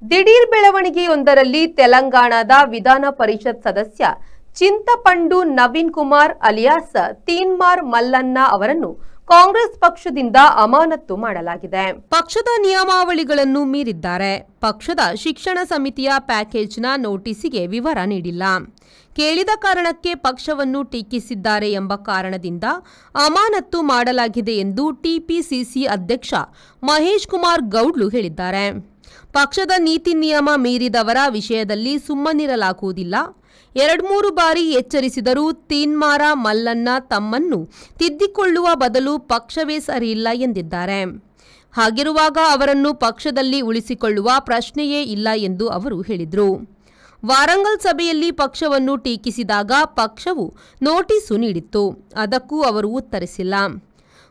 ದಿಢೀರ್ ಬೆಳವಣಿಗೆಯೊಂದರಲ್ಲಿ ತೆಲಂಗಾಣದ ವಿಧಾನ ಪರಿಷತ್ ಸದಸ್ಯ ಚಿಂತಪಂಡು ನವೀನ್ ಕುಮಾರ್ ಅಲಿಯಾಸ್ ತೀನ್ಮಾರ್ ಮಲ್ಲಣ್ಣ ಅವರನ್ನು ಕಾಂಗ್ರೆಸ್ ಪಕ್ಷದಿಂದ ಅಮಾನತು ಮಾಡಲಾಗಿದೆ. ಪಕ್ಷದ ನಿಯಮಾವಳಿಗಳನ್ನು ಮೀರಿದ್ದಾರೆ. ಪಕ್ಷದ ಶಿಕ್ಷಣ ಸಮಿತಿಯ ಪ್ಯಾಕೇಜ್ನ ನೋಟಿಸಿಗೆ ವಿವರ ನೀಡಿಲ್ಲ. ಕೇಳಿದ ಕಾರಣಕ್ಕೆ ಪಕ್ಷವನ್ನು ಟೀಕಿಸಿದ್ದಾರೆ ಎಂಬ ಕಾರಣದಿಂದ ಅಮಾನತು ಮಾಡಲಾಗಿದೆ ಎಂದು ಟಿಪಿಸಿಸಿ ಅಧ್ಯಕ್ಷ ಮಹೇಶ್ ಕುಮಾರ್ ಗೌಡ್ಲು ಹೇಳಿದ್ದಾರೆ. ಪಕ್ಷದ ನೀತಿ ನಿಯಮ ಮೀರಿದವರ ವಿಷಯದಲ್ಲಿ ಸುಮ್ಮನಿರಲಾಗುವುದಿಲ್ಲ. 2-3 ಬಾರಿ ಎಚ್ಚರಿಸಿದರೂ ತೀನ್ಮಾರ ಮಲ್ಲಣ್ಣ ತಮ್ಮನ್ನು ತಿದ್ದಿಕೊಳ್ಳುವ ಬದಲು ಪಕ್ಷವೇ ಸರಿಯಿಲ್ಲ ಎಂದಿದ್ದಾರೆ. ಹಾಗಿರುವಾಗ ಅವರನ್ನು ಪಕ್ಷದಲ್ಲಿ ಉಳಿಸಿಕೊಳ್ಳುವ ಪ್ರಶ್ನೆಯೇ ಇಲ್ಲ ಎಂದು ಅವರು ಹೇಳಿದರು. ವಾರಂಗಲ್ ಸಭೆಯಲ್ಲಿ ಪಕ್ಷವನ್ನು ಟೀಕಿಸಿದಾಗ ಪಕ್ಷವು ನೋಟಿಸು ನೀಡಿತ್ತು. ಅದಕ್ಕೂ ಅವರು ಉತ್ತರಿಸಿಲ್ಲ.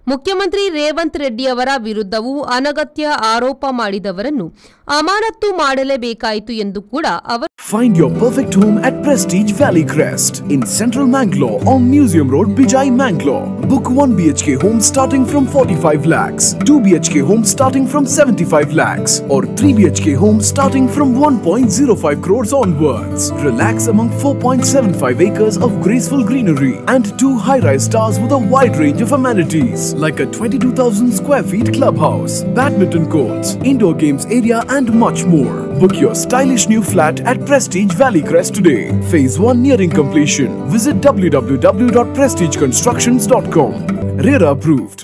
ಮುಖ್ಯಮಂತ್ರಿ ರೇವಂತ್ ರೆಡ್ಡಿ ಅವರ ವಿರುದ್ಧವೂ ಅನಗತ್ಯ ಆರೋಪ ಮಾಡಿದವರನ್ನು ಅಮಾನತು ಮಾಡಲೇಬೇಕಾಯಿತು ಎಂದು ಕೂಡ ಅವರು Find your perfect home at Prestige Valley Crest in Central Mangalore on Museum Road, Bijai, Mangalore. Book 1 BHK home starting from 45 lakhs, 2 BHK home starting from 75 lakhs or 3 BHK home starting from 1.05 crores onwards. Relax among 4.75 acres of graceful greenery and 2 high-rise towers with a wide range of amenities like a 22,000 square feet clubhouse, badminton courts, indoor games area and much more. Book your stylish new flat at Prestige Valley Crest today. Phase 1 nearing completion. Visit www.prestigeconstructions.com. RERA approved.